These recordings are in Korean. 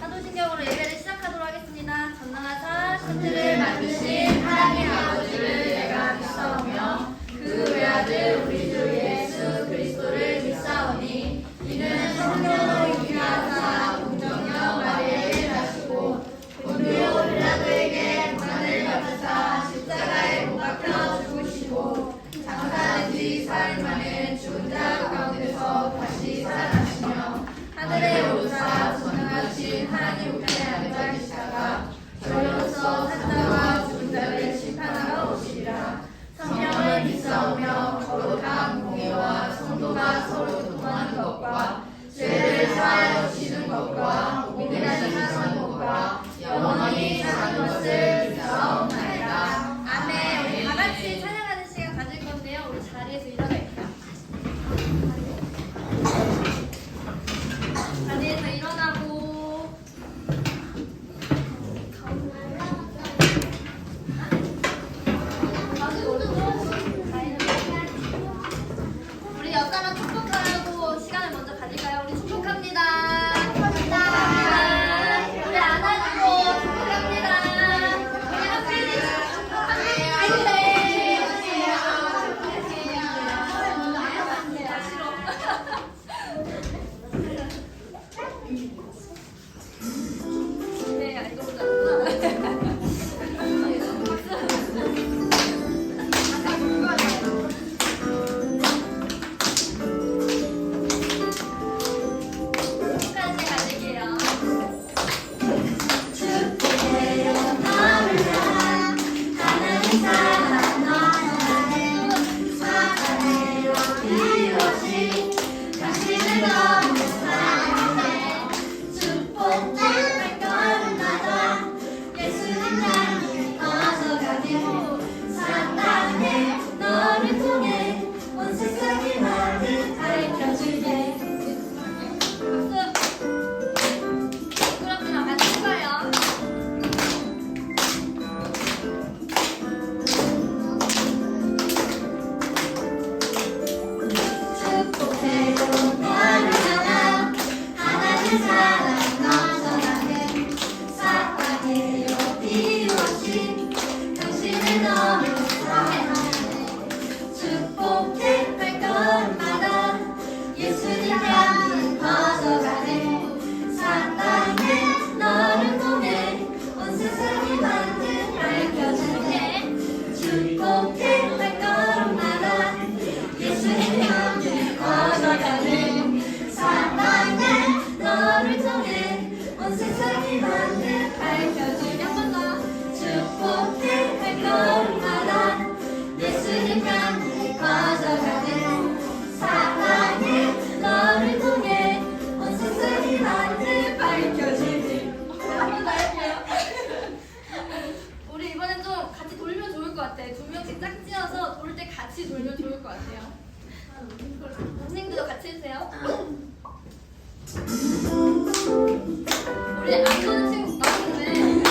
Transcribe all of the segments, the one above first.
사도신경으로 예배를 시작하도록 하겠습니다. 전능하사 천지를 만드신 하나님 아버지를 내가 믿사오며 그 외아들 우리 주 예수 그리스도를 믿사오니 이는 성령으로 임하사 공정령 마리아를 낳으시고 본디오 빌라도에게 고난을 받으사 십자가에 못 박혀 죽으시고 장사한 지 사흘 만에 죽은 자 가운데서 다시 살아나시며 하늘에 오르사 전능하신 하나님 우편에 앉아 계시다가 저희로서 산자와 죽은 자를 심판하러 오시리라. 성령을 믿사오며 거룩한 공의와 성도가 서로 동하는 것과 죄를 사하여 주시는 것과 복음이라는 하는 것과 영원히 사는 것을 믿사옵나이다. 아멘. 우리 다 같이 찬양하는 시간 가질 건데요. 우리 자리에서 일어날게요. 자리에서 일어나고 우리 옆사람 축복하고 시간을 먼저 가질까요? 우리 축복합니다. 우리 안아주고 축복합니다. 우리 함께 축복합니다. 네, 알고 보자. 끝까지 가질게요. 축복해요 너를 향한 하나님 사랑 너는 사랑해요 이루어진 당신을 너무 사랑해 축복해 발걸음마다 예수님 향해 커져가네 사랑해 너를 통해 온 세상이 나를 가르쳐주게 부끄럽지만 같이 해봐요. 축복해요 너를 향한 하나님 사랑 넘쳐나네 사랑해요 이루어진 당신을 너무 사랑하네 축복해 발걸음마다 예수님 향해 커져가네 사랑해 너를 통해 온 세상이 만든 밝혀주네 축복해 발걸음마다 예수님 향해 커져가네 사랑해 너를 통해 온 세상이 만든 밝혀주네 한 번 더 축복해 발걸음마다 예수님 향해 커져가네 사랑해 너를 통해 온 세상이 만든 밝혀지네 한 번 더 할게요. 우리 이번엔 좀 같이 돌면 좋을 것 같아. 두 명씩 짝지어서 돌 때 같이 돌면 좋을 것 같아요. 선생님들도 같이 해주세요. 우리 안 도는 친구 많은데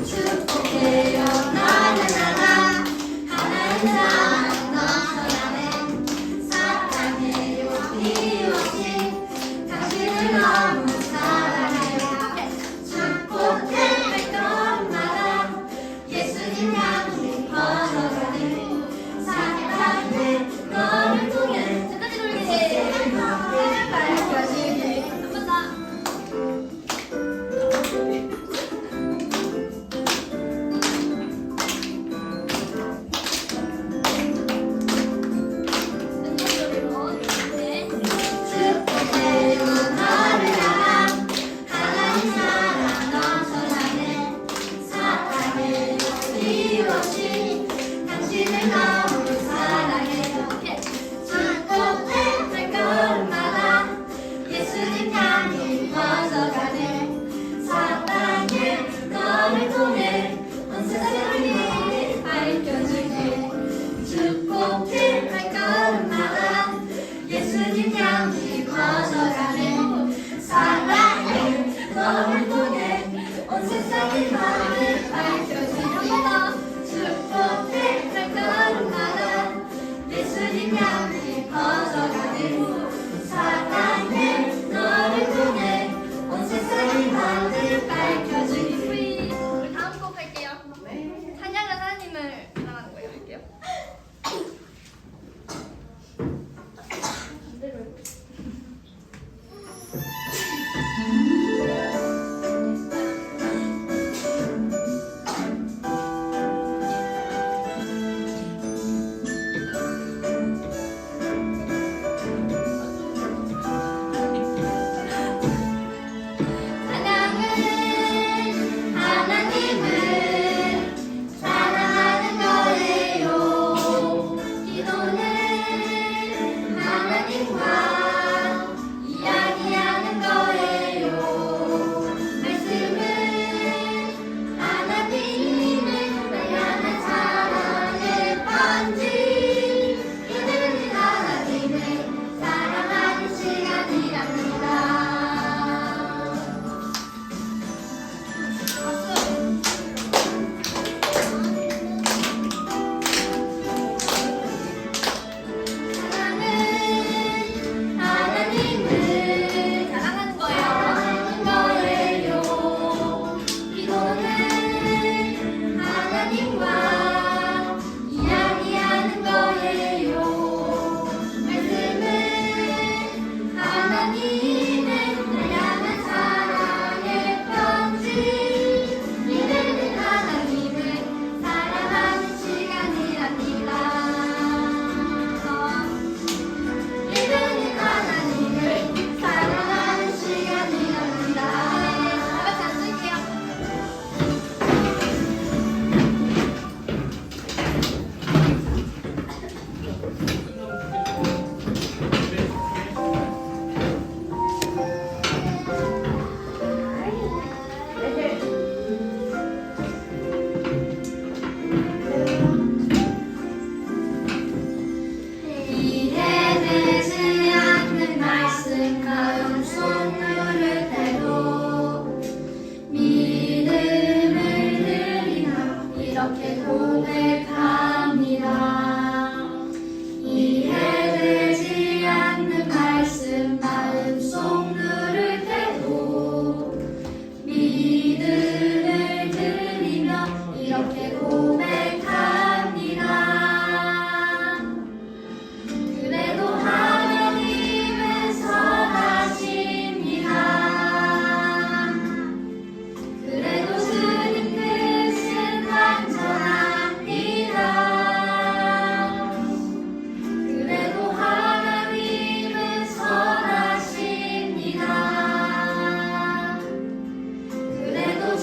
축복해요 나를 향한 하나님 사랑 넘쳐나네 사랑해요 이루어진 당신을 너무 사랑해요 축복해 발걸음마다 예수님 향해 걸어가네 사랑해 너를 통해 끝까지 돌리게 밝혀지네 한 번 더. 축복해요 너를 향한 하나님 사랑 넘쳐나네 사랑해요 이루어진 당신을 너무 사랑해요 축복해 발걸음마다 예수님 향해 커져가네 사랑해 너를 통해 온 세상을 밝혀주네 축복해 발걸음마다 예수님 향해 커져가네 사랑해 너를 통해 온 세상이 나를 밝혀주네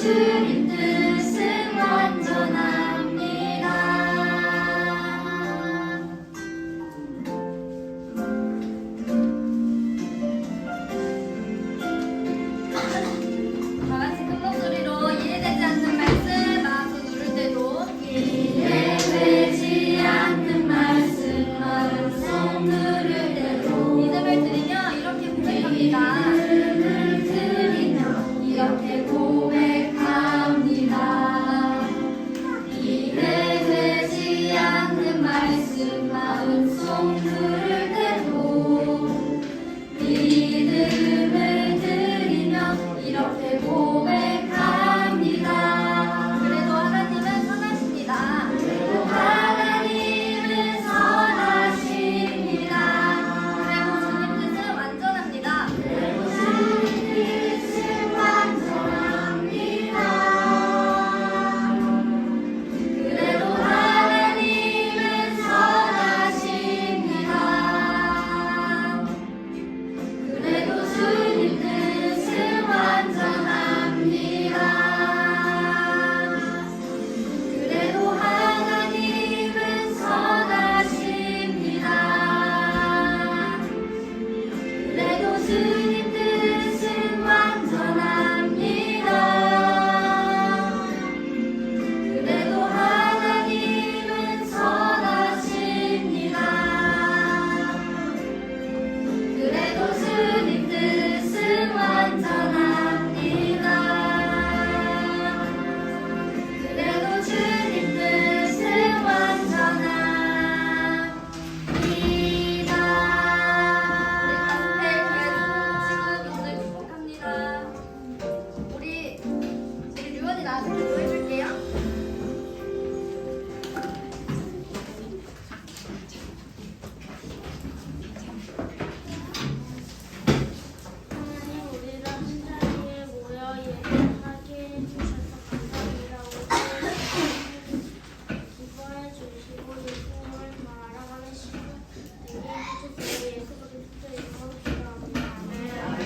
주님 뜻은 완전합니다. 다 같이 큰 목소리로 이해되지 않는 말씀 마음속 누를 때도 이해되지 않는 말씀 마음속 누를 때도 믿음을 드리며 이렇게 고백합니다. 믿음을 드리며 이렇게 고백합니다. 이해되지 않는 말씀 마음속 누를 때도 믿음을 드리며 이렇게 고백합니다. 그래도 하나님은 선하십니다. 그래도 하나님은 선하십니다. 그래도 주님 뜻은 완전합니다. 그래도 주님 뜻은 완전합니다. 그래도 하나님은 선하십니다. 그래도 주님 뜻은 완전합니다. 그래도 하나님은 선하십니다. 그래도 주님 뜻은 완전합니다. 그래도 하나님은 선하십니다. 그래도 주님 뜻은 완전합니다. 그래도 주님 뜻은 완전합니다. 우리 가슴에 교회 오늘 축복합니다. 우리 류원이 나한테 기도해줄게요. 하나님 우리를 한 자리에 모여 예배하게 해주셔서 감사합니다. 오늘 기뻐해 주시고 예수님을 더 알아가는 시간 되게 해주세요. 예수 그리스도의 이름으로 기도합니다. 아멘.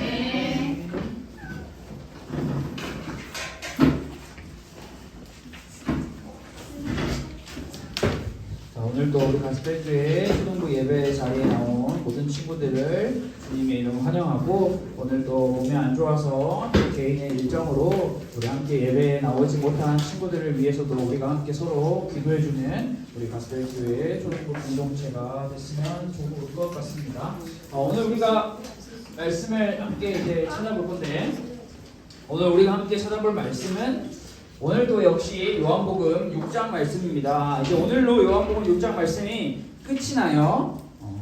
자, 오늘도 우리 가스펠교회 초등부 예배 자리에 나온 모든 친구들을 주님의 이름 환영하고, 오늘도 몸이 안 좋아서 개인의 일정으로 우리 함께 예배에 나오지 못한 친구들을 위해서도 우리가 함께 서로 기도해주는 우리 가스펠교회 초등부 공동체가 됐으면 좋을 것 같습니다. 오늘 우리가 말씀을 함께 이제 찾아볼 건데, 오늘 우리가 함께 찾아볼 말씀은 오늘도 역시 요한복음 6장 말씀입니다. 이제 오늘로 요한복음 6장 말씀이 끝이 나요.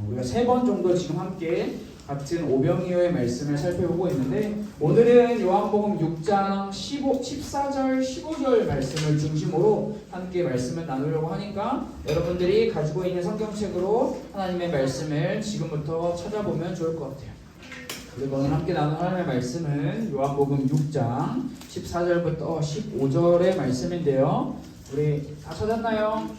우리가 3번 정도 지금 함께 같은 오병이어의 말씀을 살펴보고 있는데, 오늘은 요한복음 6장 14절, 15절 말씀을 중심으로 함께 말씀을 나누려고 하니까 여러분들이 가지고 있는 성경책으로 하나님의 말씀을 지금부터 찾아보면 좋을 것 같아요. 그리고 오늘 함께 나눈 하나님의 말씀은 요한복음 6장 14절부터 15절의 말씀인데요. 우리 다 찾았나요?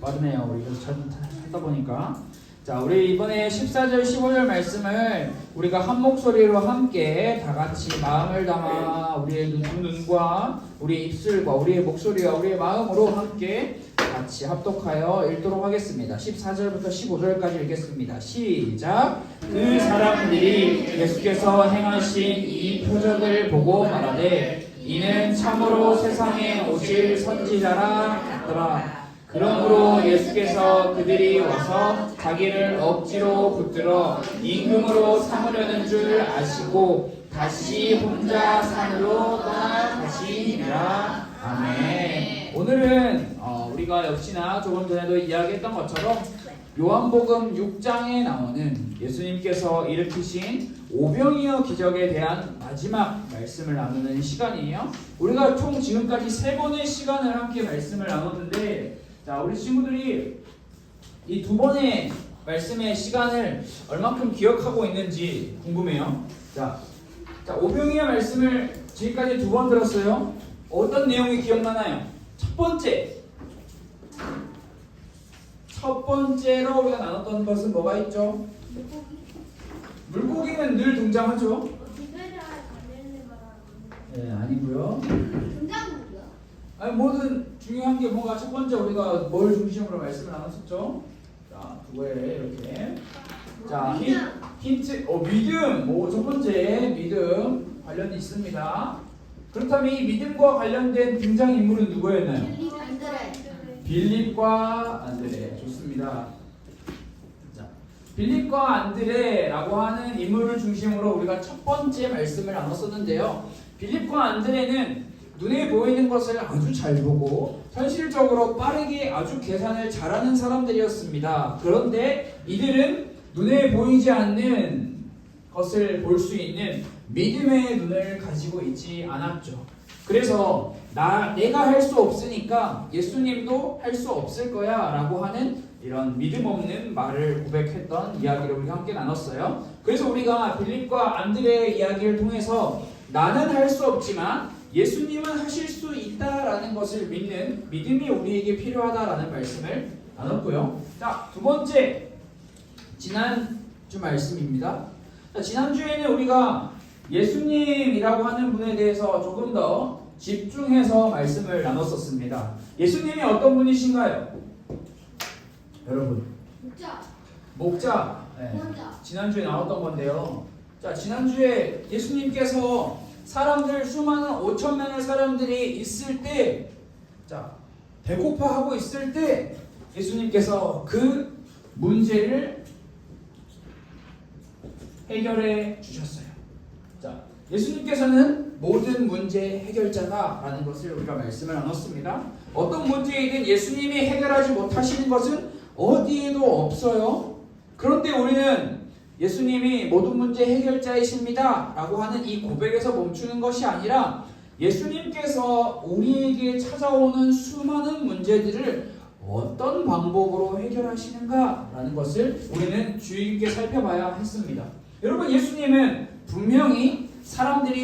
빠르네요. 우리 찾다 보니까. 자, 우리 이번에 14절 15절 말씀을 우리가 한 목소리로 함께 다 같이 마음을 담아 우리의 눈과 우리의 입술과 우리의 목소리와 우리의 마음으로 함께 같이 합독하여 읽도록 하겠습니다. 14절부터 15절까지 읽겠습니다. 시작. 그 사람들이 예수께서 행하신 이 표적을 보고 말하되 이는 참으로 세상에 오실 선지자라 하더라. 그러므로 예수께서 그들이 와서 자기를 억지로 붙들어 임금으로 삼으려는 줄 아시고 다시 혼자 산으로 떠나가시니라. 아멘. 오늘은 우리가 역시나 조금 전에도 이야기했던 것처럼 요한복음 6장에 나오는 예수님께서 일으키신 오병이어 기적에 대한 마지막 말씀을 나누는 시간이에요. 우리가 총 지금까지 3번의 시간을 함께 말씀을 나눴는데, 자, 우리 친구들이 이 2번의 말씀의 시간을 얼만큼 기억하고 있는지 궁금해요. 자, 오병이어 말씀을 지금까지 2번 들었어요. 어떤 내용이 기억나나요? 첫 번째로 우리가 나눴던 것은 뭐가 있죠? 물고기는 늘 등장하죠. 네, 아니고요. 아니 뭐든 중요한 게 뭔가 첫 번째 우리가 뭘 중심으로 말씀을 나눴었죠? 자, 그거에 이렇게 자 힌트 믿음 첫 번째 믿음 관련이 있습니다. 그렇다면 이 믿음과 관련된 등장인물은 누구였나요? 빌립과 안드레. 좋습니다. 자, 빌립과 안드레라고 하는 인물을 중심으로 우리가 첫 번째 말씀을 나눴었는데요. 빌립과 안드레는 눈에 보이는 것을 아주 잘 보고 현실적으로 빠르게 아주 계산을 잘하는 사람들이었습니다. 그런데 이들은 눈에 보이지 않는 것을 볼 수 있는 믿음의 눈을 가지고 있지 않았죠. 그래서 내가 할 수 없으니까 예수님도 할 수 없을 거야 라고 하는 이런 믿음 없는 말을 고백했던 이야기를 우리가 함께 나눴어요. 그래서 우리가 빌립과 안드레의 이야기를 통해서 나는 할 수 없지만 예수님은 하실 수 있다라는 것을 믿는 믿음이 우리에게 필요하다라는 말씀을 나눴고요. 자, 두 번째 지난주 말씀입니다. 자, 지난주에는 우리가 예수님이라고 하는 분에 대해서 조금 더 집중해서 말씀을 나눴었습니다. 예수님이 어떤 분이신가요? 여러분 목자. 네. 지난주에 나왔던 건데요. 자, 지난주에 예수님께서 사람들 수많은 5,000명의 사람들이 있을 때, 자, 배고파하고 있을 때 예수님께서 그 문제를 해결해 주셨어요. 자, 예수님께서는 모든 문제 해결자다라는 것을 우리가 말씀을 나눴습니다. 어떤 문제이든 예수님이 해결하지 못하시는 것은 어디에도 없어요. 그런데 우리는 예수님이 모든 문제 해결자이십니다 라고 하는 이 고백에서 멈추는 것이 아니라 예수님께서 우리에게 찾아오는 수많은 문제들을 어떤 방법으로 해결하시는가 라는 것을 우리는 주의 깊게 살펴봐야 했습니다. 여러분, 예수님은 분명히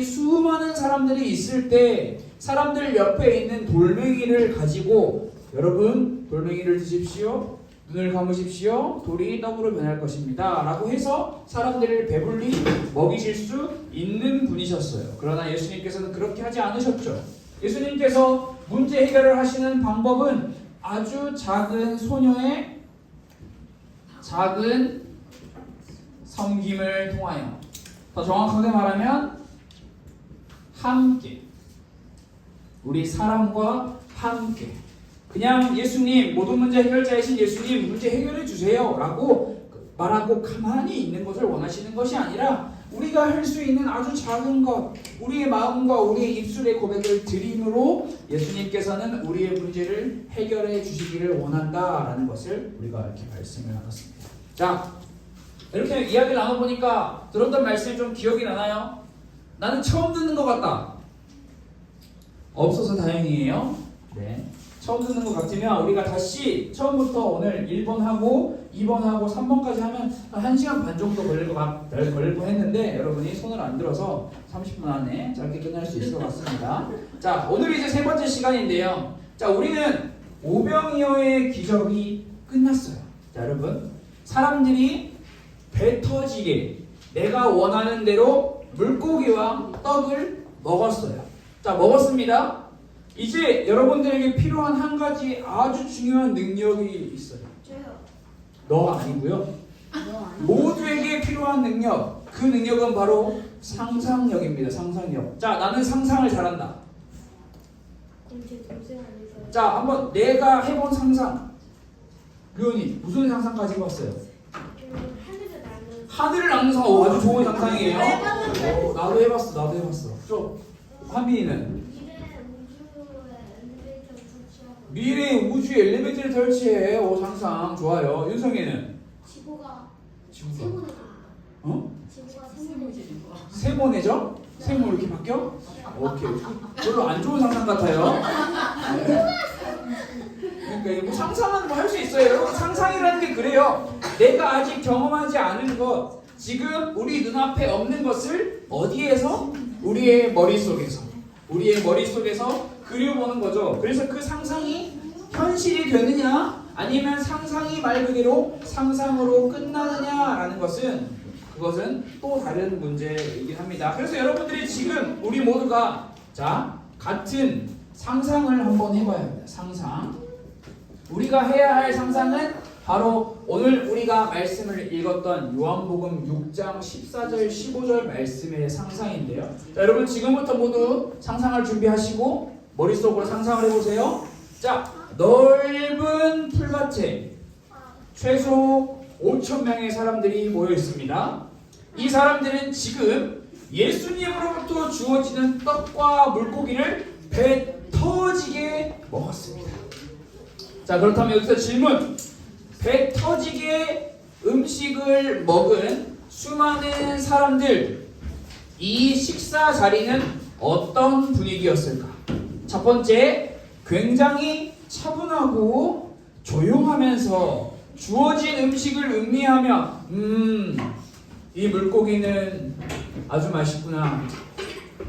수많은 사람들이 있을 때 사람들 옆에 있는 돌멩이를 가지고 여러분 돌멩이를 드십시오, 눈을 감으십시오, 돌이 떡으로 변할 것입니다 라고 해서 사람들을 배불리 먹이실 수 있는 분이셨어요. 그러나 예수님께서는 그렇게 하지 않으셨죠. 예수님께서 문제 해결을 하시는 방법은 아주 작은 소녀의 작은 섬김을 통하여, 더 정확하게 말하면 함께, 우리 사람과 함께, 그냥 예수님 모든 문제 해결자이신 예수님 문제 해결해 주세요 라고 말하고 가만히 있는 것을 원하시는 것이 아니라 우리가 할 수 있는 아주 작은 것, 우리의 마음과 우리의 입술의 고백을 드림으로 예수님께서는 우리의 문제를 해결해 주시기를 원한다라는 것을 우리가 이렇게 말씀을 나눴습니다. 자, 이렇게 이야기를 나눠보니까 들었던 말씀이 좀 기억이 나나요? 나는 처음 듣는 것 같다. 없어서 다행이에요. 네. 처음 듣는 것 같으면 우리가 다시 처음부터 오늘 1번하고 2번하고 3번까지 하면 1시간 반 정도 걸릴 뻔했는데 여러분이 손을 안 들어서 30분 안에 짧게 끝날 수 있을 것 같습니다. 자, 오늘 이제 세 번째 시간인데요. 자, 우리는 오병이어의 기적이 끝났어요. 자, 여러분, 사람들이 배 터지게 내가 원하는 대로 물고기와 떡을 먹었어요. 자, 먹었습니다. 이제 여러분들에게 필요한 한 가지 아주 중요한 능력이 있어요. 너 아니고요. 모두에게 필요한 능력. 그 능력은 바로 상상력입니다. 상상력. 자, 나는 상상을 잘한다. 자, 한번 내가 해본 상상. 류은이 무슨 상상 가지고 왔어요? 하늘을 나는 상상. 아주 좋은 상상이에요. 나도 해봤어. 좀 한빈이는? 미래 우주에 엘리베이터를 설치해. 오, 상상 좋아요. 윤성이는? 지구가 세모네죠? 세모 이렇게 바뀌어? 오케이. 별로 안 좋은 상상 같아요. 그러니까 뭐 상상은 뭐 할 수 있어요. 여러분, 상상이라는 게 그래요. 내가 아직 경험하지 않은 것, 지금 우리 눈앞에 없는 것을 어디에서? 우리의 머릿속에서 그려보는 거죠. 그래서 그 상상이 현실이 되느냐 아니면 상상이 말 그대로 상상으로 끝나느냐라는 그것은 또 다른 문제이긴 합니다. 그래서 여러분들이 지금 우리 모두가 자, 같은 상상을 한번 해봐야 합니다. 상상. 우리가 해야 할 상상은 바로 오늘 우리가 말씀을 읽었던 요한복음 6장 14절 15절 말씀의 상상인데요. 자, 여러분 지금부터 모두 상상할 준비하시고 머릿속으로 상상을 해보세요. 자, 넓은 풀밭에 최소 5,000명의 사람들이 모여 있습니다. 이 사람들은 지금 예수님으로부터 주어지는 떡과 물고기를 배 터지게 먹었습니다. 자, 그렇다면 여기서 질문. 배 터지게 음식을 먹은 수많은 사람들, 이 식사 자리는 어떤 분위기였을까? 첫 번째, 굉장히 차분하고 조용하면서 주어진 음식을 음미하며 이 물고기는 아주 맛있구나.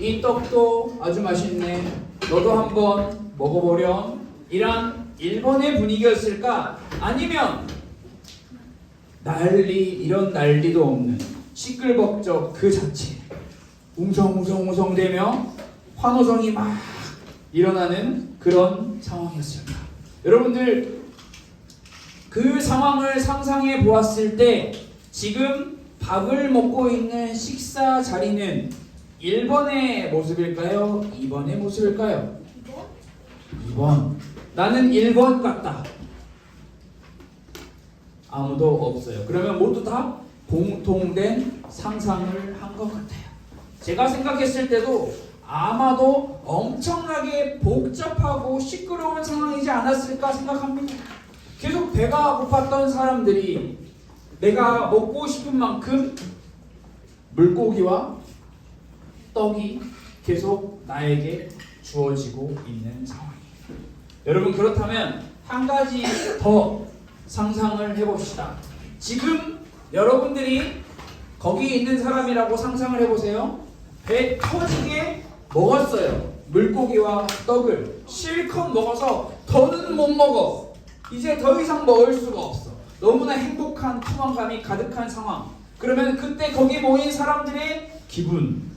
이 떡도 아주 맛있네. 너도 한번 먹어보렴. 이런 일본의 분위기였을까? 아니면 이런 난리도 없는 시끌벅적 그 자체, 웅성웅성웅성대며 환호성이 막 일어나는 그런 상황이었을까? 여러분들 그 상황을 상상해 보았을 때 지금 밥을 먹고 있는 식사 자리는 1번의 모습일까요? 2번의 모습일까요? 2번. 나는 1번 같다. 아무도 없어요. 그러면 모두 다 공통된 상상을 한 것 같아요. 제가 생각했을 때도 아마도 엄청나게 복잡하고 시끄러운 상황이지 않았을까 생각합니다. 계속 배가 고팠던 사람들이 내가 먹고 싶은 만큼 물고기와 떡이 계속 나에게 주어지고 있는 상황이에요. 여러분 그렇다면 한 가지 더 상상을 해봅시다. 지금 여러분들이 거기 있는 사람이라고 상상을 해보세요. 배 터지게 먹었어요. 물고기와 떡을 실컷 먹어서 더는 못 먹어. 이제 더 이상 먹을 수가 없어. 너무나 행복한 포만감이 가득한 상황. 그러면 그때 거기 모인 사람들의 기분,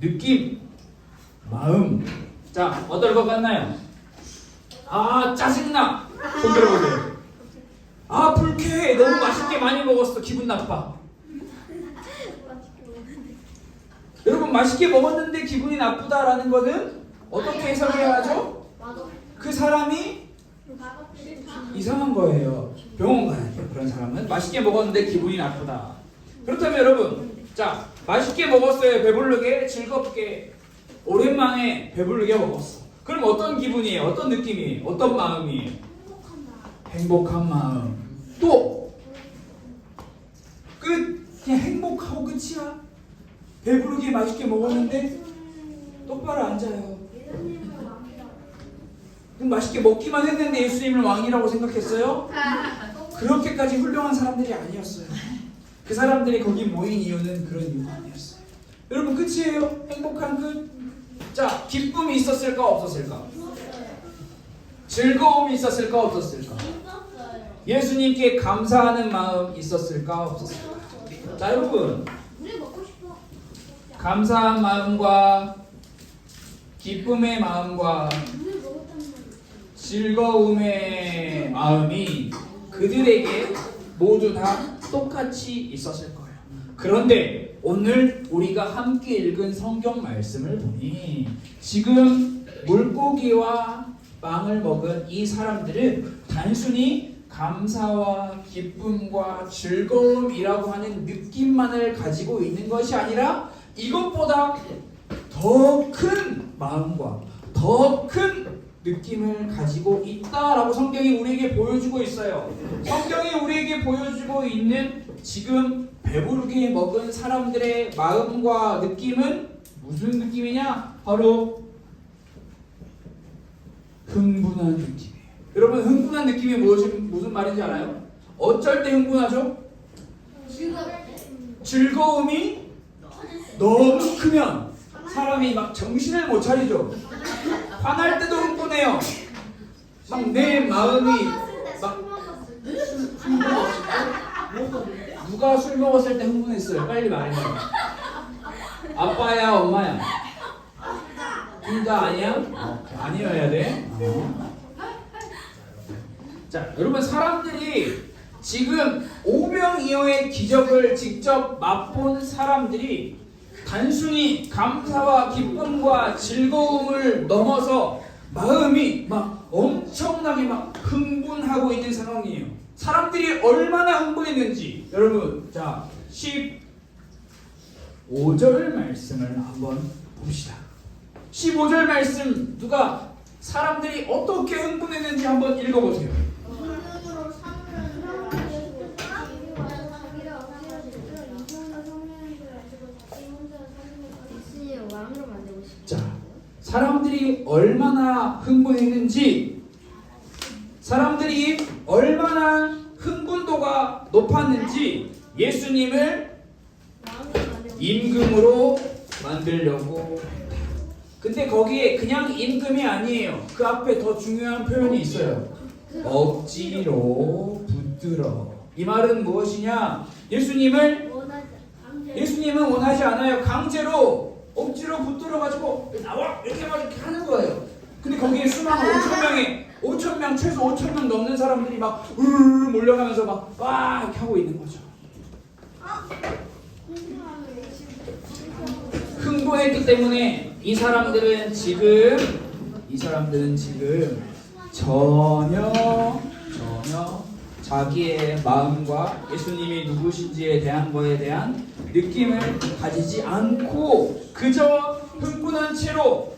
느낌, 마음, 자 어떨 것 같나요? 아 짜증나. 손 들어보세요. 아 불쾌해. 너무 맛있게 많이 먹었어. 기분 나빠. 여러분 맛있게 먹었는데 기분이 나쁘다라는 것은 어떻게 해석해야 하죠? 그 사람이 이상한 거예요. 병원 가야 돼요. 그런 사람은 맛있게 먹었는데 기분이 나쁘다. 그렇다면 여러분, 자 맛있게 먹었어요. 배부르게 즐겁게 오랜만에 배부르게 먹었어. 그럼 어떤 기분이에요? 어떤 느낌이에요? 어떤 마음이에요? 행복한 마음. 또 끝. 그냥 행복하고 끝이야. 배부르게 맛있게 먹었는데 똑바로 앉아요. 그럼 맛있게 먹기만 했는데 예수님을 왕이라고 생각했어요? 그렇게까지 훌륭한 사람들이 아니었어요. 그 사람들이 거기 모인 이유는 그런 이유가 아니었어요. 여러분 끝이에요? 행복한 끝? 자, 기쁨이 있었을까 없었을까? 즐거움이 있었을까 없었을까? 예수님께 감사하는 마음 있었을까 없었을까? 자 여러분 감사한 마음과 기쁨의 마음과 즐거움의 마음이 그들에게 모두 다 똑같이 있었을 거예요. 그런데 오늘 우리가 함께 읽은 성경 말씀을 보니 지금 물고기와 빵을 먹은 이 사람들은 단순히 감사와 기쁨과 즐거움이라고 하는 느낌만을 가지고 있는 것이 아니라 이것보다 더 큰 마음과 더 큰 느낌을 가지고 있다라고 성경이 우리에게 보여주고 있어요. 성경이 우리에게 보여주고 있는 지금 배부르게 먹은 사람들의 마음과 느낌은 무슨 느낌이냐? 바로 흥분한 느낌이에요. 여러분 흥분한 느낌이 무슨 말인지 알아요? 어쩔 때 흥분하죠? 즐거움이 너무 크면 사람이 막 정신을 못 차리죠. 화날 때도 흥분해요. 막 내 마음이 막 누가 술 먹었을 때 흥분했어요? 빨리 말해봐요. 아빠야 엄마야? 인자 아니야? 아니어야 돼. 자, 여러분 사람들이 지금 오병이어의 기적을 직접 맛본 사람들이 단순히 감사와 기쁨과 즐거움을 넘어서 마음이 막 엄청나게 막 흥분하고 있는 상황이에요. 사람들이 얼마나 흥분했는지 여러분 자 15절 말씀을 한번 봅시다. 15절 말씀 누가 사람들이 어떻게 흥분했는지 한번 읽어보세요. 자, 사람들이 얼마나 흥분했는지, 사람들이 얼마나 흥분도가 높았는지 예수님을 임금으로 만들려고 했다. 근데 거기에 그냥 임금이 아니에요. 그 앞에 더 중요한 표현이 있어요. 억지로 붙들어. 이 말은 무엇이냐? 예수님은 원하지 않아요. 강제로 억지로 붙들어가지고 나와 이렇게 막 이렇게 하는 거예요. 근데 거기에 수많은 5천 명 최소 5천 명 넘는 사람들이 막 몰려가면서 막 와 이렇게 하고 있는 거죠. 흥분했기 때문에 이 사람들은 지금 전혀 자기의 마음과 예수님이 누구신지에 대한 거에 대한 느낌을 가지지 않고 그저 흥분한 채로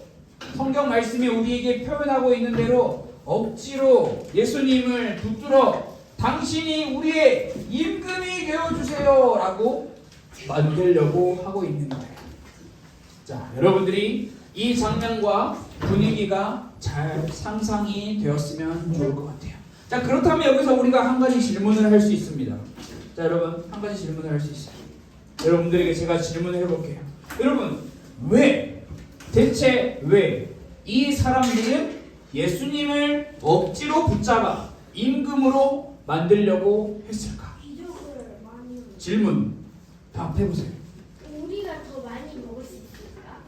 성경 말씀이 우리에게 표현하고 있는 대로 억지로 예수님을 붙들어 당신이 우리의 임금이 되어주세요 라고 만들려고 하고 있는 거예요. 자, 여러분들이 이 장면과 분위기가 잘 상상이 되었으면 좋을 것 같아요. 자, 그렇다면 여기서 우리가 한 가지 질문을 할 수 있습니다. 자, 여러분 한 가지 질문을 할 수 있어요. 여러분들에게 제가 질문을 해볼게요. 여러분 대체 왜 이 사람들은 예수님을 억지로 붙잡아 임금으로 만들려고 했을까? 질문 답해보세요. 우리가 더 많이 먹을 수 있을까?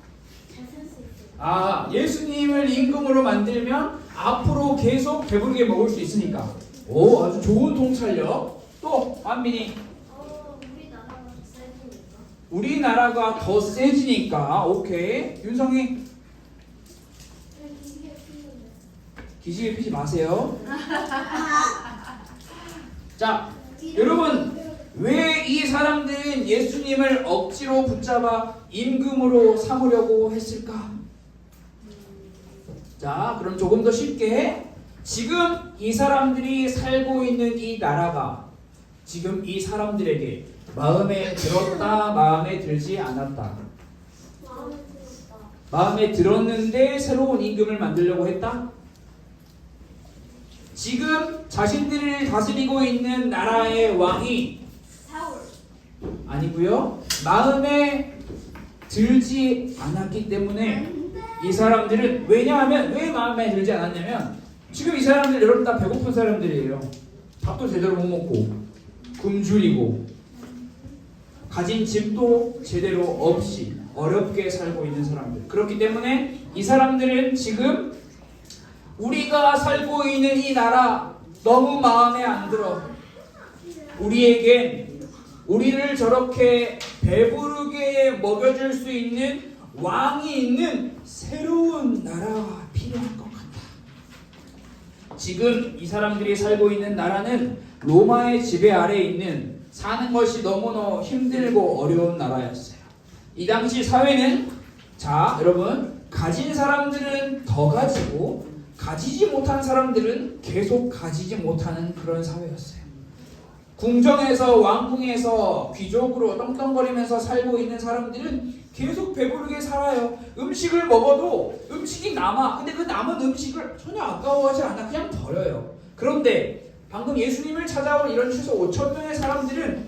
잘 살 수 있을까? 아, 예수님을 임금으로 만들면 앞으로 계속 배부르게 먹을 수 있으니까. 오, 아주 좋은 통찰력. 또 안민이 우리나라가 더 세지니까. 우리나라가 더 세지니까. 오케이. 윤성이 기지개 피지 마세요. 자, 여러분 왜 이 사람들은 예수님을 억지로 붙잡아 임금으로 삼으려고 했을까? 자, 그럼 조금 더 쉽게 지금 이 사람들이 살고 있는 이 나라가 지금 이 사람들에게 마음에 들었다, 마음에 들지 않았다. 마음에 들었는데 새로운 임금을 만들려고 했다? 지금 자신들을 다스리고 있는 나라의 왕이 사울. 아니고요. 마음에 들지 않았기 때문에 이 사람들은 왜냐하면 왜 마음에 들지 않았냐면 지금 이 사람들 여러분 다 배고픈 사람들이에요. 밥도 제대로 못 먹고 굶주리고 가진 집도 제대로 없이 어렵게 살고 있는 사람들. 그렇기 때문에 이 사람들은 지금 우리가 살고 있는 이 나라 너무 마음에 안 들어. 우리에겐 우리를 저렇게 배부르게 먹여줄 수 있는 왕이 있는 새로운 나라가 필요한 것 같다. 지금 이 사람들이 살고 있는 나라는 로마의 지배 아래에 있는 사는 것이 너무너무 힘들고 어려운 나라였어요. 이 당시 사회는 자 여러분 가진 사람들은 더 가지고 가지지 못한 사람들은 계속 가지지 못하는 그런 사회였어요. 궁정에서 왕궁에서 귀족으로 떵떵거리면서 살고 있는 사람들은 계속 배부르게 살아요. 음식을 먹어도 음식이 남아. 근데 그 남은 음식을 전혀 아까워하지 않아. 그냥 버려요. 그런데 방금 예수님을 찾아온 이런 최소 5천 명의 사람들은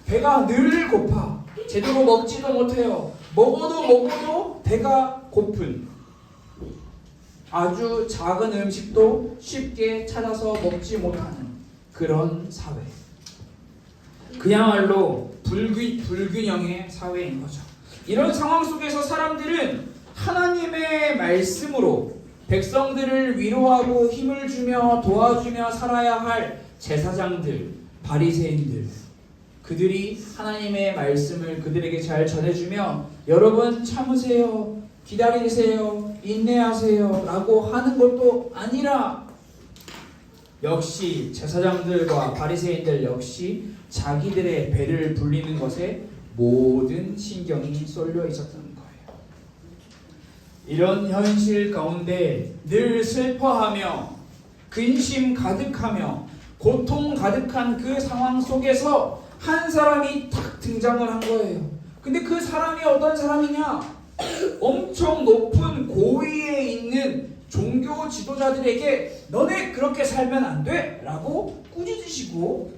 배가 늘 고파. 제대로 먹지도 못해요. 먹어도 배가 고픈 아주 작은 음식도 쉽게 찾아서 먹지 못하는 그런 사회. 그야말로 불균형의 사회인 거죠. 이런 상황 속에서 사람들은 하나님 하나님의 말씀으로 백성들을 위로하고 힘을 주며 도와주며 살아야 할 제사장들, 바리새인들, 그들이 하나님의 말씀을 그들에게 잘 전해주며 여러분 참으세요, 기다리세요, 인내하세요 라고 하는 것도 아니라 역시 제사장들과 바리새인들 역시 자기들의 배를 불리는 것에 모든 신경이 쏠려 있었던 거예요. 이런 현실 가운데 늘 슬퍼하며 근심 가득하며 고통 가득한 그 상황 속에서 한 사람이 딱 등장을 한 거예요. 근데 그 사람이 어떤 사람이냐? 엄청 높은 고위에 있는 종교 지도자들에게 너네 그렇게 살면 안 돼! 라고 꾸짖으시고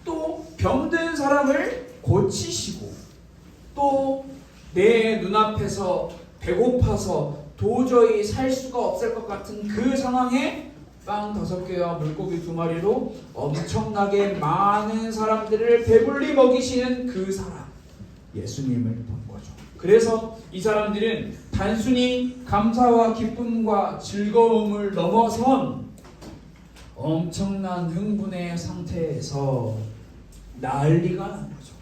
또 병든 사람을 고치시고 또 내 눈앞에서 배고파서 도저히 살 수가 없을 것 같은 그 상황에 빵 5개와 물고기 2마리로 엄청나게 많은 사람들을 배불리 먹이시는 그 사람, 예수님을 본 거죠. 그래서 이 사람들은 단순히 감사와 기쁨과 즐거움을 넘어선 엄청난 흥분의 상태에서 난리가 난 거죠.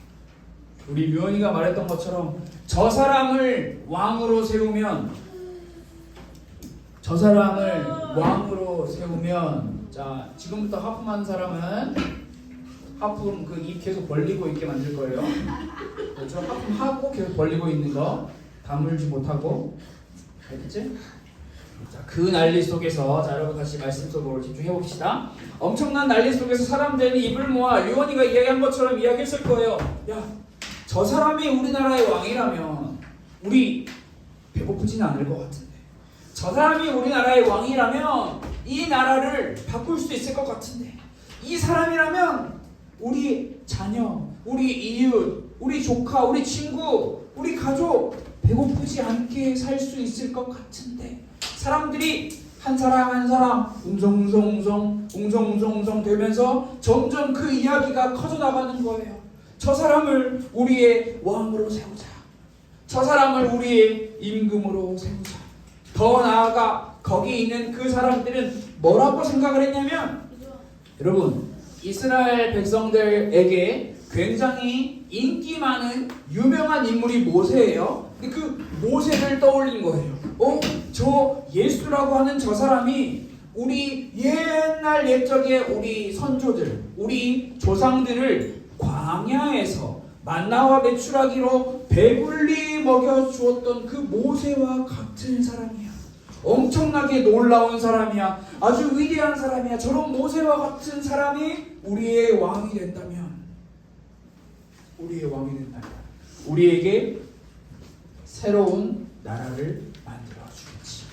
우리 묘원이가 말했던 것처럼 저 사람을 왕으로 세우면 자 지금부터 하품한 사람은 하품 그 입 계속 벌리고 있게 만들 거예요. 그렇죠? 하품하고 계속 벌리고 있는 거 다물지 못하고 알겠지? 자, 그 난리 속에서 자 여러분 다시 말씀 속으로 집중해 봅시다. 엄청난 난리 속에서 사람들이 입을 모아 유언이가 이야기한 것처럼 이야기했을 거예요. 야, 저 사람이 우리나라의 왕이라면 우리 배고프지는 않을 것 같은데. 저 사람이 우리나라의 왕이라면 이 나라를 바꿀 수 있을 것 같은데. 이 사람이라면 우리 자녀, 우리 이웃, 우리 조카, 우리 친구, 우리 가족 배고프지 않게 살 수 있을 것 같은데. 사람들이 한 사람 한 사람 웅성웅성 되면서 점점 그 이야기가 커져나가는 거예요. 저 사람을 우리의 왕으로 세우자. 저 사람을 우리의 임금으로 세우자. 더 나아가 거기 있는 그 사람들은 뭐라고 생각을 했냐면 여러분 이스라엘 백성들에게 굉장히 인기 많은 유명한 인물이 모세예요. 근데 그 모세를 떠올린 거예요. 저 예수라고 하는 저 사람이 우리 옛날 옛적에 우리 선조들, 우리 조상들을 광야에서 만나와 메추라기로 배불리 먹여주었던 그 모세와 같은 사람이야. 엄청나게 놀라운 사람이야. 아주 위대한 사람이야. 저런 모세와 같은 사람이 우리의 왕이 된다면 우리에게 새로운 나라를 만들어 주겠지.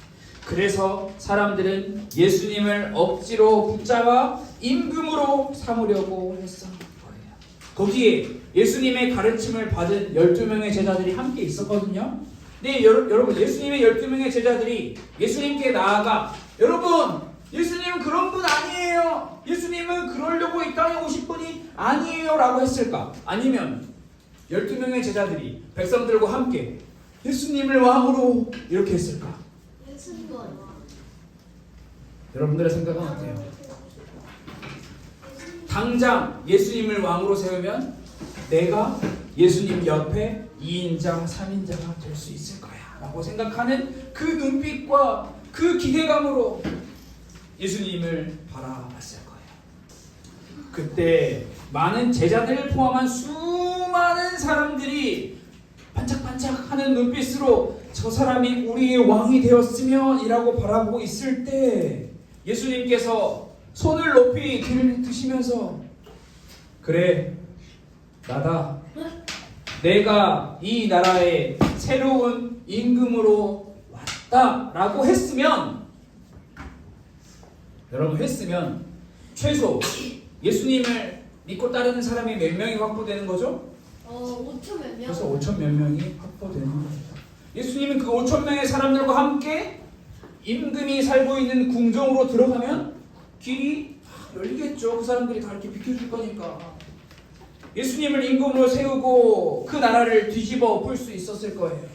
그래서 사람들은 예수님을 억지로 붙잡아 임금으로 삼으려고 했던 거예요. 거기에 예수님의 가르침을 받은 12명의 제자들이 함께 있었거든요. 네, 여러분 예수님의 12명의 제자들이 예수님께 나아가 여러분 예수님은 그런 분 아니에요. 예수님은 그러려고 이 땅에 오신 분이 아니에요 라고 했을까? 아니면 12명의 제자들이 백성들과 함께 예수님을 왕으로 이렇게 했을까? 여러분들의 생각은 어때요? 당장 예수님을 왕으로 세우면 내가 예수님 옆에 2인자, 3인자가 될 수 있을 거야 라고 생각하는 그 눈빛과 그 기대감으로 예수님을 바라봤을 거예요. 그때 많은 제자들을 포함한 수많은 사람들이 반짝반짝하는 눈빛으로 저 사람이 우리의 왕이 되었으면 이라고 바라보고 있을 때 예수님께서 손을 높이 들이드시면서 그래 나다. 내가 이 나라의 새로운 임금으로 왔다 라고 했으면 여러분 했으면 최소 예수님을 믿고 따르는 사람이 몇 명이 확보되는 거죠? 5천 몇 명? 그래서 5천 몇 명이 확보되는 거예요. 예수님은 그 5천 명의 사람들과 함께 임금이 살고 있는 궁정으로 들어가면 길이 열리겠죠. 그 사람들이 다 이렇게 비켜줄 거니까. 예수님을 임금으로 세우고 그 나라를 뒤집어 엎을 수 있었을 거예요.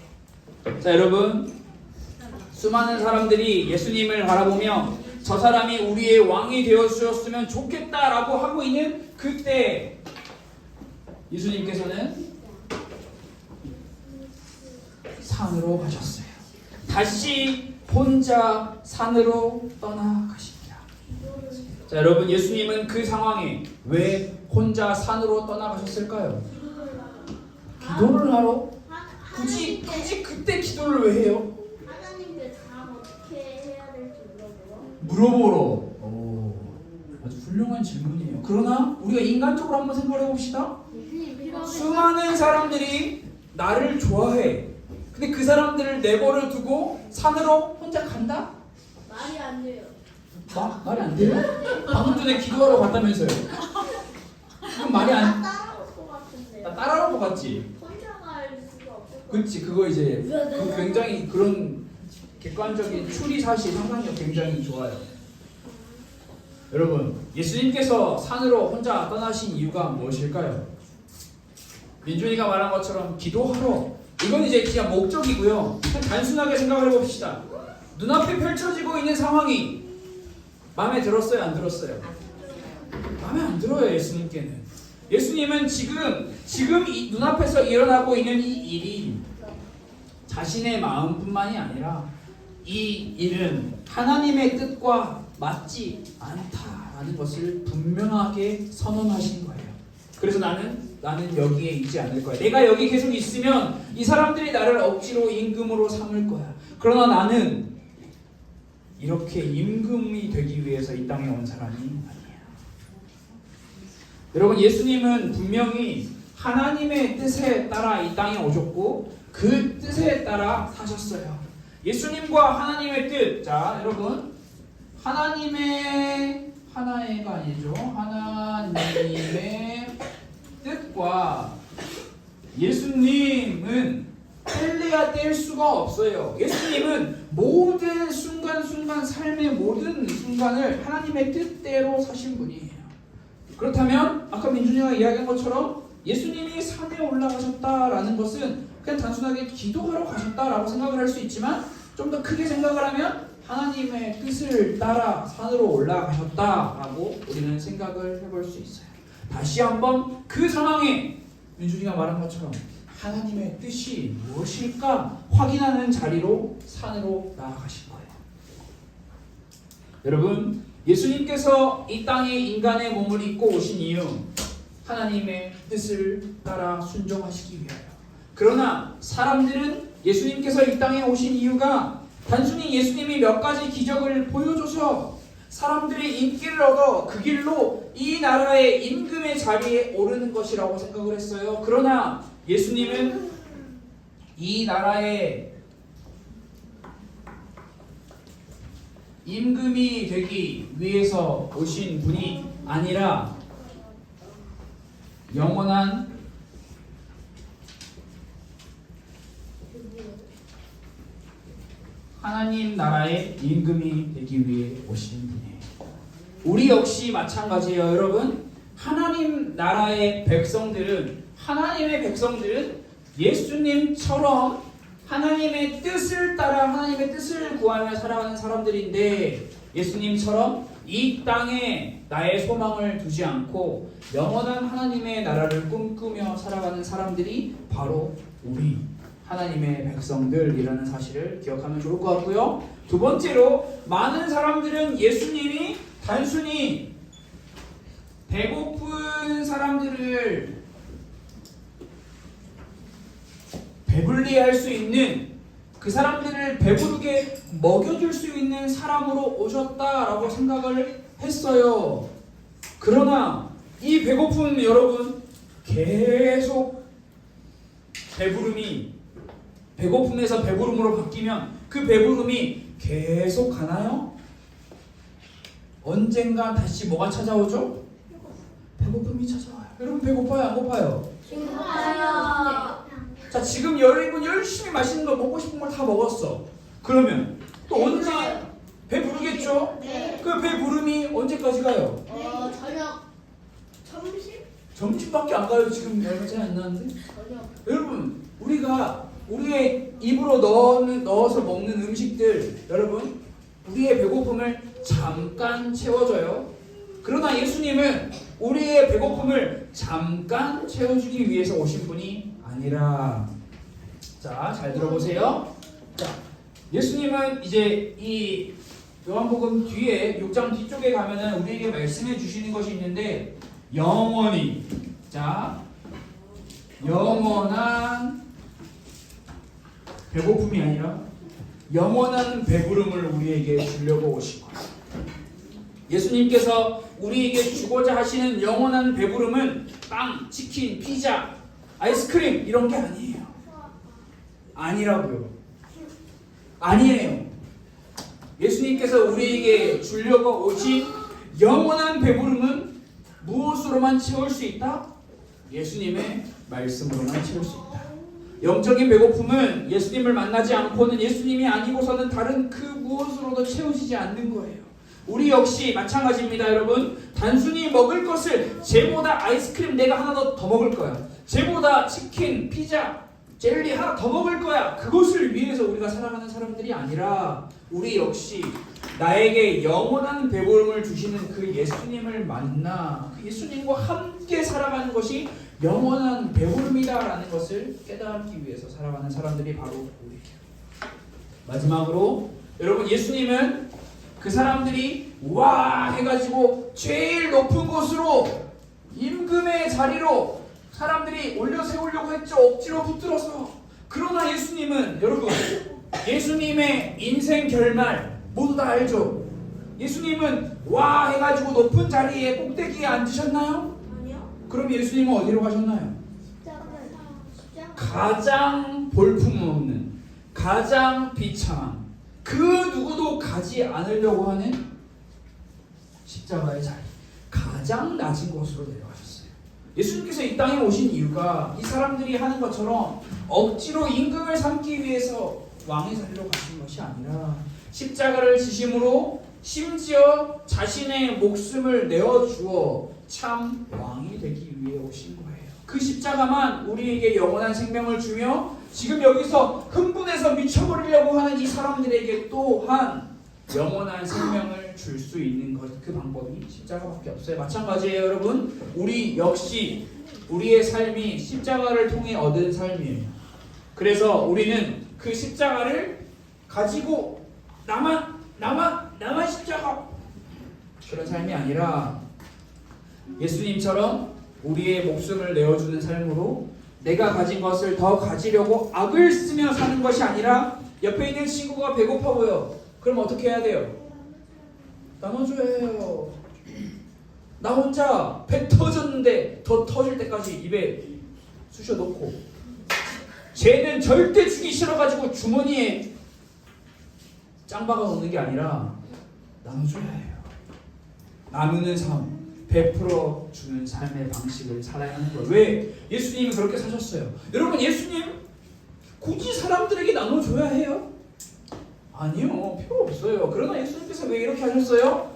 자 여러분 수많은 사람들이 예수님을 바라보며 저 사람이 우리의 왕이 되어 주었으면 좋겠다라고 하고 있는 그때 예수님께서는 산으로 가셨어요. 다시 혼자 산으로 떠나가십니다. 자, 여러분, 예수님은 그 상황에 왜 혼자 산으로 떠나가셨을까요? 기도를 하러? 굳이 그때 기도를 왜 해요? 하나님께 다음 어떻게 해야 될지 물어보러. 아주 훌륭한 질문이에요. 그러나 우리가 인간적으로 한번 생각해 봅시다. 수많은 사람들이 나를 좋아해. 근데 그 사람들을 내버려 두고 산으로 혼자 간다? 말이 안 돼요. 말이 안 돼요? 방금 전에 기도하러 갔다면서요. 그럼 말이 안. 따라올 것 같은데. 나 따라올 것 같지? 혼자 갈 수가 없을 것 그렇지. 그거 이제 그 굉장히 그런 객관적인 추리 사실 상상력 굉장히 좋아요. 여러분, 예수님께서 산으로 혼자 떠나신 이유가 무엇일까요? 민준이가 말한 것처럼 기도하러. 이건 이제 그냥 목적이고요. 그냥 단순하게 생각을 해봅시다. 눈앞에 펼쳐지고 있는 상황이 마음에 들었어요? 안 들었어요? 마음에 안 들어요. 예수님께는. 예수님은 지금 이 눈앞에서 일어나고 있는 이 일이 자신의 마음뿐만이 아니라 이 일은 하나님의 뜻과 맞지 않다라는 것을 분명하게 선언하신 거예요. 그래서 나는 여기에 있지 않을 거야. 내가 여기 계속 있으면 이 사람들이 나를 억지로 임금으로 삼을 거야. 그러나 나는 이렇게 임금이 되기 위해서 이 땅에 온 사람이 아니야. 여러분, 예수님은 분명히 하나님의 뜻에 따라 이 땅에 오셨고 그 뜻에 따라 사셨어요. 예수님과 하나님의 뜻. 자, 여러분, 하나님의 뜻과 예수님은 뗄래야 뗄 수가 없어요. 예수님은 모든 순간순간 삶의 모든 순간을 하나님의 뜻대로 사신 분이에요. 그렇다면 아까 민준이가 이야기한 것처럼 예수님이 산에 올라가셨다라는 것은 그냥 단순하게 기도하러 가셨다라고 생각을 할 수 있지만 좀 더 크게 생각을 하면 하나님의 뜻을 따라 산으로 올라가셨다라고 우리는 생각을 해볼 수 있어요. 다시 한번 그 상황에 민준이가 말한 것처럼 하나님의 뜻이 무엇일까 확인하는 자리로 산으로 나아가신 거예요. 여러분, 예수님께서 이 땅에 인간의 몸을 입고 오신 이유, 하나님의 뜻을 따라 순종하시기 위하여. 그러나 사람들은 예수님께서 이 땅에 오신 이유가 단순히 예수님이 몇 가지 기적을 보여줘서 사람들이 인기를 얻어 그 길로 이 나라의 임금의 자리에 오르는 것이라고 생각을 했어요. 그러나 예수님은 이 나라의 임금이 되기 위해서 오신 분이 아니라 영원한 하나님 나라의 임금이 되기 위해 오신 분이에요. 우리 역시 마찬가지예요, 여러분. 하나님 나라의 백성들은, 하나님의 백성들은 예수님처럼 하나님의 뜻을 따라 하나님의 뜻을 구하며 살아가는 사람들인데, 예수님처럼 이 땅에 나의 소망을 두지 않고 영원한 하나님의 나라를 꿈꾸며 살아가는 사람들이 바로 우리 하나님의 백성들이라는 사실을 기억하면 좋을 것 같고요. 두 번째로, 많은 사람들은 예수님이 단순히 배고픈 사람들을 배불리 할 수 있는, 그 사람들을 배부르게 먹여줄 수 있는 사람으로 오셨다라고 생각을 했어요. 그러나 이 배고픔, 여러분, 계속 배고픔에서 배부름으로 바뀌면 그 배부름이 계속 가나요? 언젠가 다시 뭐가 찾아오죠? 배고픔이 찾아와요. 여러분, 배고파요? 안 고파요? 배고파요. 자, 지금 여러분 열심히 맛있는 거 먹고 싶은 걸 다 먹었어. 그러면 또 언제 배부르겠죠? 네. 그 배부름이 언제까지 가요? 저녁. 점심? 점심밖에 안 가요. 지금 얼마 차이 안 나는데. 저녁. 여러분, 우리가 우리의 입으로 넣어서 먹는 음식들, 여러분, 우리의 배고픔을 잠깐 채워줘요. 그러나 예수님은 우리의 배고픔을 잠깐 채워주기 위해서 오신 분이 아니라, 자, 잘 들어보세요. 자, 예수님은 이제 이 요한복음 뒤에 6장 뒤쪽에 가면은 우리에게 말씀해 주시는 것이 있는데, 영원히, 자, 영원한 배고픔이 아니라 영원한 배부름을 우리에게 주려고 오신 거예요. 예수님께서 우리에게 주고자 하시는 영원한 배부름은 빵, 치킨, 피자, 아이스크림 이런 게 아니에요. 아니라고요. 아니에요. 예수님께서 우리에게 주려고 오신 영원한 배부름은 무엇으로만 채울 수 있다? 예수님의 말씀으로만 채울 수 있다. 영적인 배고픔은 예수님을 만나지 않고는, 예수님이 아니고서는 다른 그 무엇으로도 채워지지 않는 거예요. 우리 역시 마찬가지입니다, 여러분. 단순히 먹을 것을, 쟤보다 아이스크림 내가 하나 더 먹을 거야, 쟤보다 치킨, 피자, 젤리 하나 더 먹을 거야, 그것을 위해서 우리가 살아가는 사람들이 아니라, 우리 역시 나에게 영원한 배부름을 주시는 그 예수님을 만나 그 예수님과 함께 살아가는 것이 영원한 배부름이다라는 것을 깨닫기 위해서 살아가는 사람들이 바로 우리예요. 마지막으로, 여러분, 예수님은 그 사람들이 와 해가지고 제일 높은 곳으로, 임금의 자리로 사람들이 올려 세우려고 했죠. 억지로 붙들어서. 그러나 예수님은, 여러분, 예수님의 인생 결말 모두 다 알죠? 예수님은 와 해가지고 높은 자리에 꼭대기에 앉으셨나요? 아니요. 그럼 예수님은 어디로 가셨나요? 십자가. 가장 볼품없는, 가장 비참한, 그 누구도 가지 않으려고 하는 십자가의 자리, 가장 낮은 곳으로 내려가셨어요. 예수님께서 이 땅에 오신 이유가 이 사람들이 하는 것처럼 억지로 임금을 삼기 위해서 왕의 자리로 가신 것이 아니라, 십자가를 지심으로 심지어 자신의 목숨을 내어주어 참 왕이 되기 위해 오신 거예요. 그 십자가만 우리에게 영원한 생명을 주며, 지금 여기서 흥분해서 미쳐버리려고 하는 이 사람들에게 또한 영원한 생명을 줄 수 있는 것, 그 방법이 십자가밖에 없어요. 마찬가지예요, 여러분. 우리 역시 우리의 삶이 십자가를 통해 얻은 삶이에요. 그래서 우리는 그 십자가를 가지고 나만 십자가, 그런 삶이 아니라 예수님처럼 우리의 목숨을 내어주는 삶으로, 내가 가진 것을 더 가지려고 악을 쓰며 사는 것이 아니라, 옆에 있는 친구가 배고파 보여. 그럼 어떻게 해야 돼요? 나눠줘야 해요. 나 혼자 배 터졌는데 더 터질 때까지 입에 쑤셔 놓고, 쟤는 절대 주기 싫어가지고 주머니에 짱 박아 놓는 게 아니라 나눠줘야 해요. 나누는 삶, 베풀어 주는 삶의 방식을 살아야 하는 거예요. 왜? 예수님이 그렇게 사셨어요. 여러분, 예수님 굳이 사람들에게 나눠줘야 해요? 아니요, 필요 없어요. 그러나 예수님께서 왜 이렇게 하셨어요?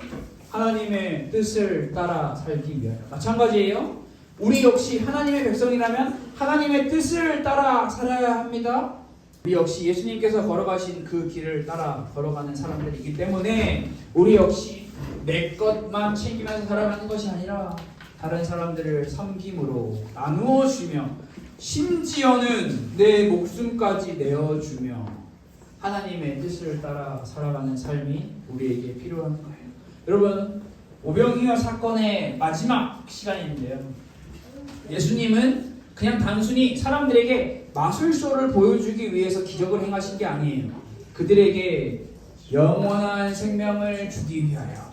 하나님의 뜻을 따라 살기 위하여. 마찬가지예요. 우리 역시 하나님의 백성이라면 하나님의 뜻을 따라 살아야 합니다. 우리 역시 예수님께서 걸어가신 그 길을 따라 걸어가는 사람들이기 때문에, 우리 역시 내 것만 챙기면서 살아가는 것이 아니라 다른 사람들을 섬김으로 나누어 주며, 심지어는 내 목숨까지 내어주며 하나님의 뜻을 따라 살아가는 삶이 우리에게 필요한 거예요. 여러분, 오병이어 사건의 마지막 시간인데요, 예수님은 그냥 단순히 사람들에게 마술쇼를 보여주기 위해서 기적을 행하신 게 아니에요. 그들에게 영원한 생명을 주기 위하여,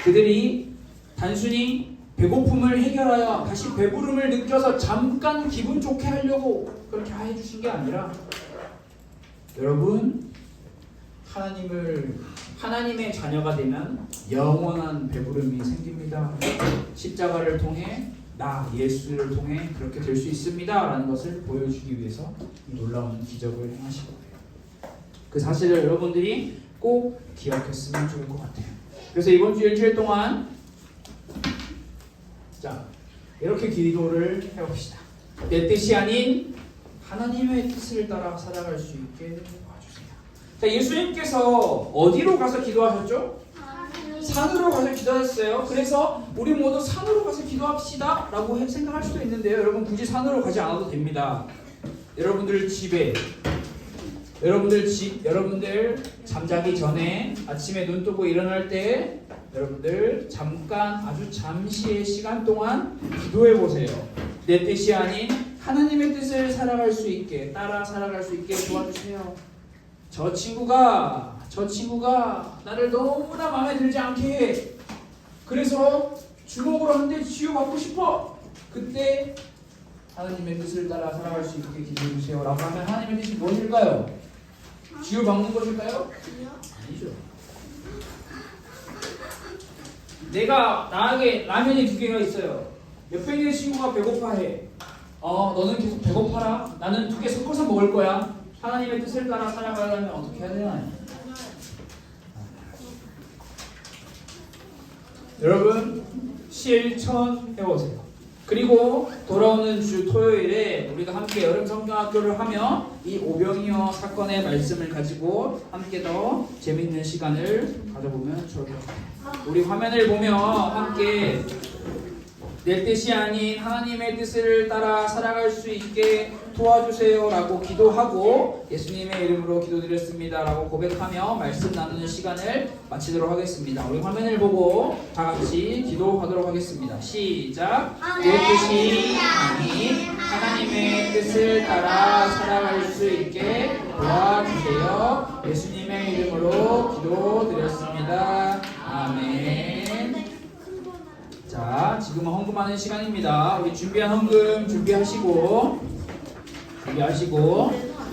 그들이 단순히 배고픔을 해결하여 다시 배부름을 느껴서 잠깐 기분 좋게 하려고 그렇게 해주신 게 아니라, 여러분, 하나님의 자녀가 되면 영원한 배부름이 생깁니다. 십자가를 통해, 나 예수를 통해 그렇게 될 수 있습니다 라는 것을 보여주기 위해서 이 놀라운 기적을 행하신 거예요. 그 사실을 여러분들이 꼭 기억했으면 좋을 것 같아요. 그래서 이번 주 일주일 동안, 자, 이렇게 기도를 해봅시다. 내 뜻이 아닌 하나님의 뜻을 따라 살아갈 수 있게 도와주세요. 자, 예수님께서 어디로 가서 기도하셨죠? 산으로 가서 기도했어요. 그래서 우리 모두 산으로 가서 기도합시다 라고 생각할 수도 있는데요. 여러분 굳이 산으로 가지 않아도 됩니다. 여러분들 집에, 여러분들 잠자기 전에 아침에 눈 뜨고 일어날 때 여러분들 잠깐 아주 잠시의 시간 동안 기도해 보세요. 내 뜻이 아닌 하나님의 뜻을 살아갈 수 있게, 따라 살아갈 수 있게 도와주세요. 저 친구가 나를 너무나 마음에 들지 않게 해. 그래서 주먹으로 한 대 치유받고 싶어. 그때 하나님의 뜻을 따라 살아갈 수 있게 기도해 주세요 라고 하면 하나님의 뜻이 무엇일까요? 치유받는 것일까요? 아니죠. 나에게 라면이 2개가 있어요. 옆에 있는 친구가 배고파해. 너는 계속 배고파라. 나는 2개 섞어서 먹을 거야. 하나님의 뜻을 따라 살아가려면 어떻게 해야 되나요? 여러분 실천해보세요. 그리고 돌아오는 주 토요일에 우리가 함께 여름 성경학교를 하며 이 오병이어 사건의 말씀을 가지고 함께 더 재밌는 시간을 가져보면 좋을 것 같아요. 우리 화면을 보며 함께 내 뜻이 아닌 하나님의 뜻을 따라 살아갈 수 있게 도와주세요 라고 기도하고 예수님의 이름으로 기도드렸습니다 라고 고백하며 말씀 나누는 시간을 마치도록 하겠습니다. 우리 화면을 보고 다 같이 기도하도록 하겠습니다. 시작. 내 뜻이 아닌 하나님의 뜻을 따라 살아갈 수 있게 도와주세요. 예수님의 이름으로 기도드렸습니다. 아멘. 자, 지금은 헌금하는 시간입니다. 우리 준비한 헌금 준비하시고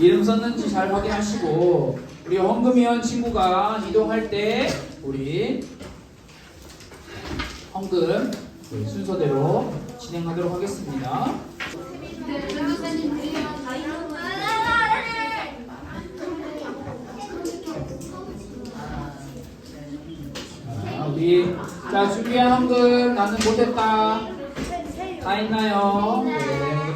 이름 썼는지 잘 확인하시고 우리 헌금위원 친구가 이동할 때 우리 헌금 순서대로 진행하도록 하겠습니다. 자, 준비한 헌금 나는 못했다. 다 있나요? 네,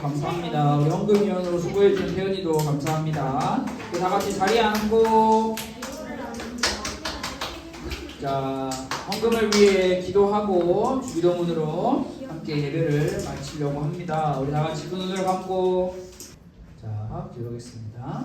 감사합니다. 우리 헌금위원으로 수고해준 태연이도 감사합니다. 다 같이 자리에 앉고 자, 헌금을 위해 기도하고 주기도문으로 함께 예배를 마치려고 합니다. 우리 다 같이 두 눈을 감고 자, 기도하겠습니다.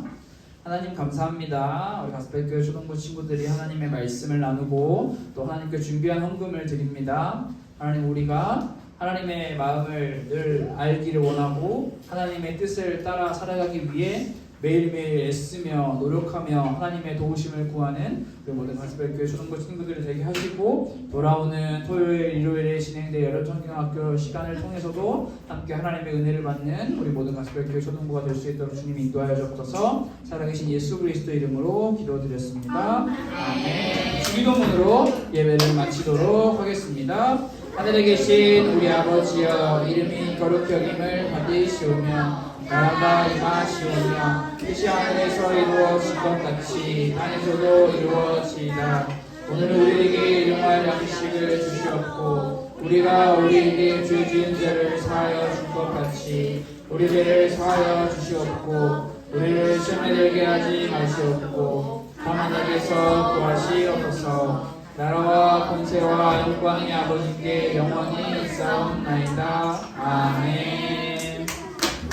하나님 감사합니다. 우리 가스펠교회 초등부 친구들이 하나님의 말씀을 나누고 또 하나님께 준비한 헌금을 드립니다. 하나님 우리가 하나님의 마음을 늘 알기를 원하고 하나님의 뜻을 따라 살아가기 위해 매일매일 애쓰며 노력하며 하나님의 도우심을 구하는 우리 모든 가스펠교회 초등부 친구들이 되게 하시고 돌아오는 토요일, 일요일에 진행될 여름성경학교 시간을 통해서도 함께 하나님의 은혜를 받는 우리 모든 가스펠교회 초등부가 될 수 있도록 주님이 인도하여 주옵소서. 살아계신 예수 그리스도 이름으로 기도드렸습니다. 아멘. 주기도문으로 예배를 마치도록 하겠습니다. 하늘에 계신 우리 아버지여 이름이 거룩히 여김을 받으시오며 나라가 임하시오며 뜻이 하늘에서 이루어진 것 같이 땅에서도 이루어지이다. 오늘 우리에게 일용할 양식을 주시옵고 우리가 우리에게 죄 지은 자를 사하여 줄 것 같이 우리 죄를 사하여 주시옵고 우리를 시험에 들게 하지 마시옵고 하나님께서 구하시옵소서. 나라와 권세와 영광이 아버지께 영원히 있사옵나이다. 아멘.